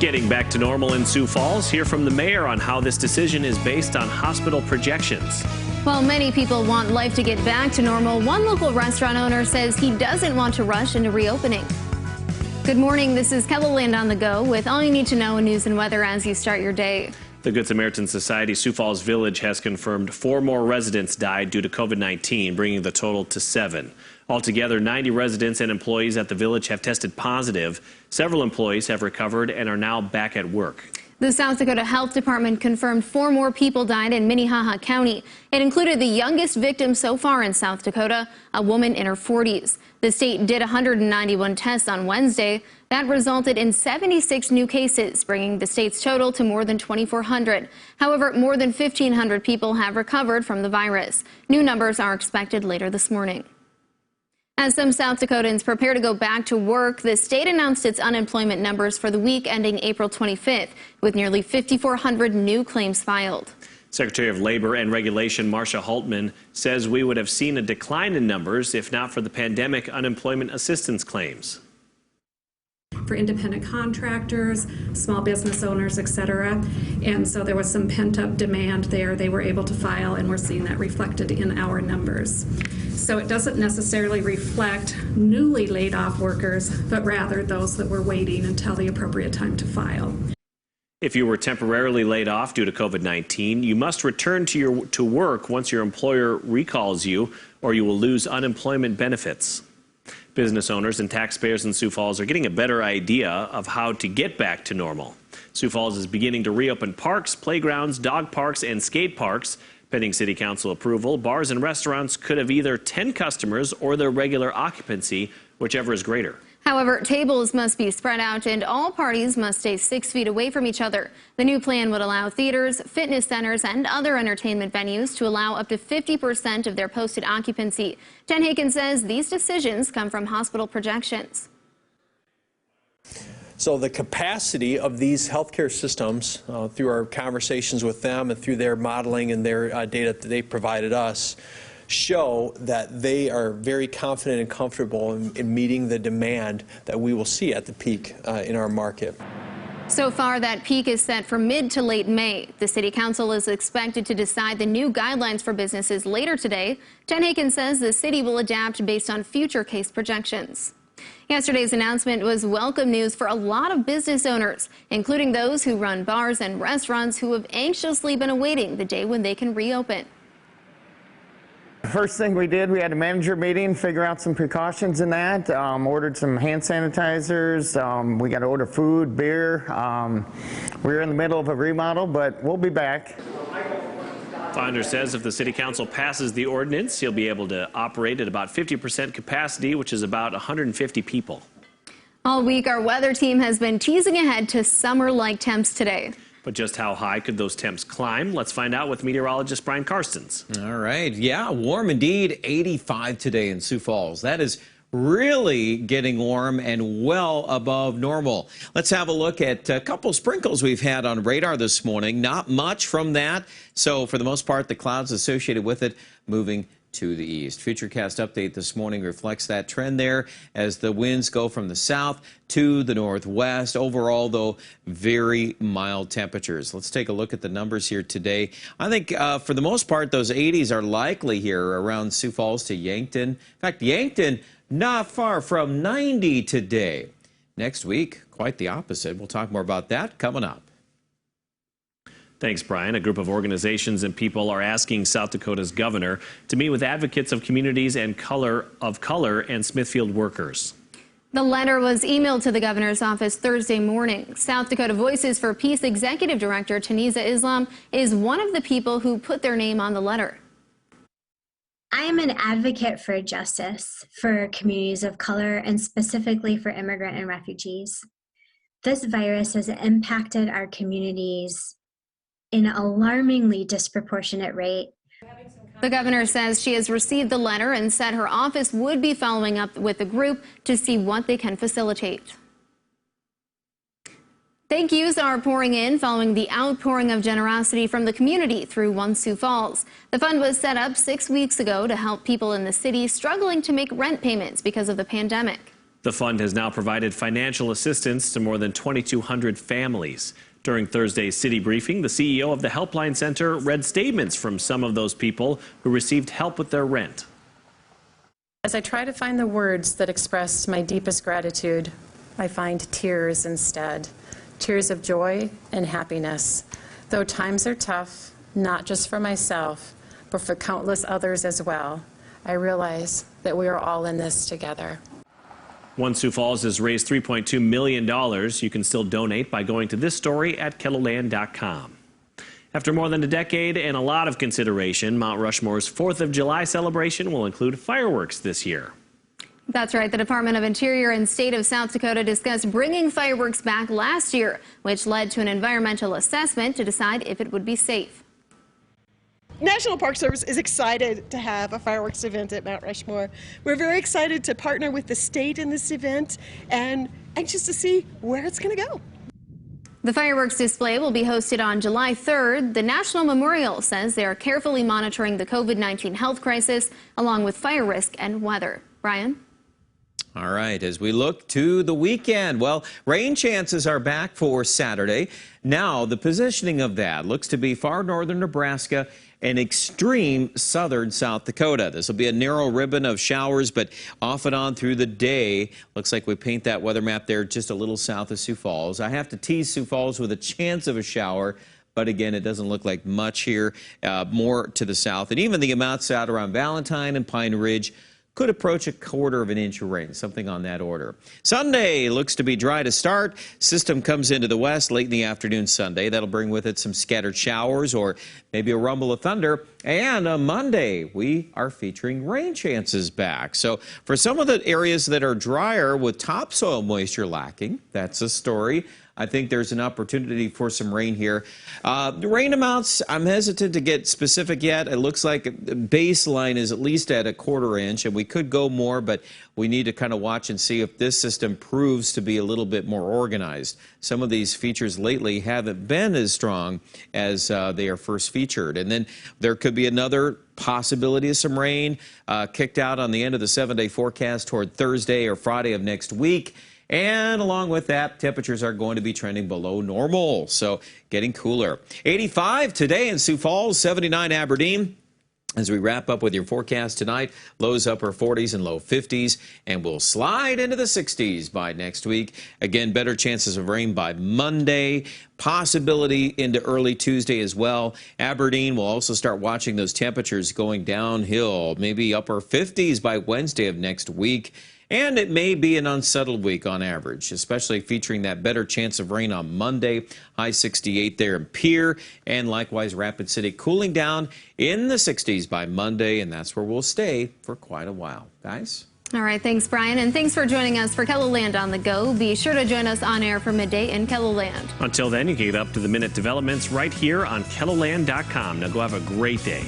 Getting back to normal in Sioux Falls. Hear from the mayor on how this decision is based on hospital projections. While many people want life to get back to normal, one local restaurant owner says he doesn't want to rush into reopening. Good morning. This is Kellaland on the Go with all you need to know in news and weather as you start your day. The Good Samaritan Society Sioux Falls Village has confirmed 4 more residents died due to COVID-19, bringing the total to 7. Altogether, 90 residents and employees at the village have tested positive. Several employees have recovered and are now back at work. The South Dakota Health Department confirmed 4 more people died in Minnehaha County. It included the youngest victim so far in South Dakota, a woman in her 40s. The state did 191 tests on Wednesday. That resulted in 76 new cases, bringing the state's total to more than 2,400. However, more than 1,500 people have recovered from the virus. New numbers are expected later this morning. As some South Dakotans prepare to go back to work, the state announced its unemployment numbers for the week ending April 25th, with nearly 5,400 new claims filed. Secretary of Labor and Regulation Marcia Haltman says we would have seen a decline in numbers if not for the pandemic unemployment assistance claims. For independent contractors, small business owners, etc. And so there was some pent-up demand there. They were able to file, and we're seeing that reflected in our numbers. So it doesn't necessarily reflect newly laid off workers, but rather those that were waiting until the appropriate time to file. If you were temporarily laid off due to COVID-19, you must return to work once your employer recalls you, or you will lose unemployment benefits. Business owners and taxpayers in Sioux Falls are getting a better idea of how to get back to normal. Sioux Falls is beginning to reopen parks, playgrounds, dog parks, and skate parks. Pending City Council approval, bars and restaurants could have either 10 customers or their regular occupancy, whichever is greater. However, tables must be spread out and all parties must stay 6 feet away from each other. The new plan would allow theaters, fitness centers, and other entertainment venues to allow up to 50% of their posted occupancy. Jen Haken says these decisions come from hospital projections. So the capacity of these healthcare systems, through our conversations with them and through their modeling and their data that they provided us, show that they are very confident and comfortable in meeting the demand that we will see at the peak in our market. So far, that peak is set for mid to late May. The City Council is expected to decide the new guidelines for businesses later today. Jen Haken says the city will adapt based on future case projections. Yesterday's announcement was welcome news for a lot of business owners, including those who run bars and restaurants who have anxiously been awaiting the day when they can reopen. First thing we did, we had a manager meeting, figure out some precautions in that, ordered some hand sanitizers, we got to order food, beer. We're in the middle of a remodel, but we'll be back. Founder says if the City Council passes the ordinance, he'll be able to operate at about 50% capacity, which is about 150 people. All week, our weather team has been teasing ahead to summer-like temps today. But just how high could those temps climb? Let's find out with meteorologist Brian Karstens. All right. Yeah, warm indeed. 85 today in Sioux Falls. That is really getting warm and well above normal. Let's have a look at a couple sprinkles we've had on radar this morning. Not much from that. So for the most part, the clouds associated with it moving to the east. Futurecast update this morning reflects that trend there as the winds go from the south to the northwest. Overall, though, very mild temperatures. Let's take a look at the numbers here today. I think for the most part, those 80s are likely here around Sioux Falls to Yankton. In fact, Yankton not far from 90 today. Next week, quite the opposite. We'll talk more about that coming up. Thanks, Brian. A group of organizations and people are asking South Dakota's governor to meet with advocates of communities and color and Smithfield workers. The letter was emailed to the governor's office Thursday morning. South Dakota Voices for Peace Executive Director Taniza Islam is one of the people who put their name on the letter. I am an advocate for justice for communities of color and specifically for immigrant and refugees. This virus has impacted our communities in an alarmingly disproportionate rate. The governor says she has received the letter and said her office would be following up with the group to see what they can facilitate. Thank yous are pouring in following the outpouring of generosity from the community through One Sioux Falls. The fund was set up 6 weeks ago to help people in the city struggling to make rent payments because of the pandemic. The fund has now provided financial assistance to more than 2,200 families. During Thursday's city briefing, the CEO of the Helpline Center read statements from some of those people who received help with their rent. As I try to find the words that express my deepest gratitude, I find tears instead. Tears of joy and happiness. Though times are tough, not just for myself, but for countless others as well, I realize that we are all in this together. One Sioux Falls has raised $3.2 million. You can still donate by going to this story at KELOLAND.com. After more than a decade and a lot of consideration, Mount Rushmore's 4th of July celebration will include fireworks this year. That's right. The Department of Interior and State of South Dakota discussed bringing fireworks back last year, which led to an environmental assessment to decide if it would be safe. National Park Service is excited to have a fireworks event at Mount Rushmore. We're very excited to partner with the state in this event and anxious to see where it's going to go. The fireworks display will be hosted on July 3rd. The National Memorial says they are carefully monitoring the COVID-19 health crisis along with fire risk and weather. Brian? All right, as we look to the weekend, well, rain chances are back for Saturday. Now, the positioning of that looks to be far northern Nebraska and extreme southern South Dakota. This will be a narrow ribbon of showers, but off and on through the day. Looks like we paint that weather map there just a little south of Sioux Falls. I have to tease Sioux Falls with a chance of a shower, but again, it doesn't look like much here, more to the south. And even the amounts out around Valentine and Pine Ridge could approach a quarter of an inch of rain, something on that order. Sunday looks to be dry to start. System comes into the west late in the afternoon Sunday. That'll bring with it some scattered showers or maybe a rumble of thunder. And on Monday, we are featuring rain chances back. So for some of the areas that are drier with topsoil moisture lacking, that's a story. I think there's an opportunity for some rain here. The rain amounts, I'm hesitant to get specific yet. It looks like baseline is at least at a quarter inch, and we could go more, but we need to kind of watch and see if this system proves to be a little bit more organized. Some of these features lately haven't been as strong as they are first featured. And then there could be another possibility of some rain kicked out on the end of the 7-day forecast toward Thursday or Friday of next week. And along with that, temperatures are going to be trending below normal, so getting cooler. 85 today in Sioux Falls, 79 Aberdeen. As we wrap up with your forecast tonight, lows upper 40s and low 50s, and we'll slide into the 60s by next week. Again, better chances of rain by Monday, possibility into early Tuesday as well. Aberdeen will also start watching those temperatures going downhill, maybe upper 50s by Wednesday of next week. And it may be an unsettled week on average, especially featuring that better chance of rain on Monday. High 68 there in Pierre, and likewise Rapid City cooling down in the 60s by Monday, and that's where we'll stay for quite a while. Guys? All right, thanks, Brian, and thanks for joining us for KELOLAND on the Go. Be sure to join us on air for midday in KELOLAND. Until then, you can get up to the minute developments right here on KELOLAND.com. Now go have a great day.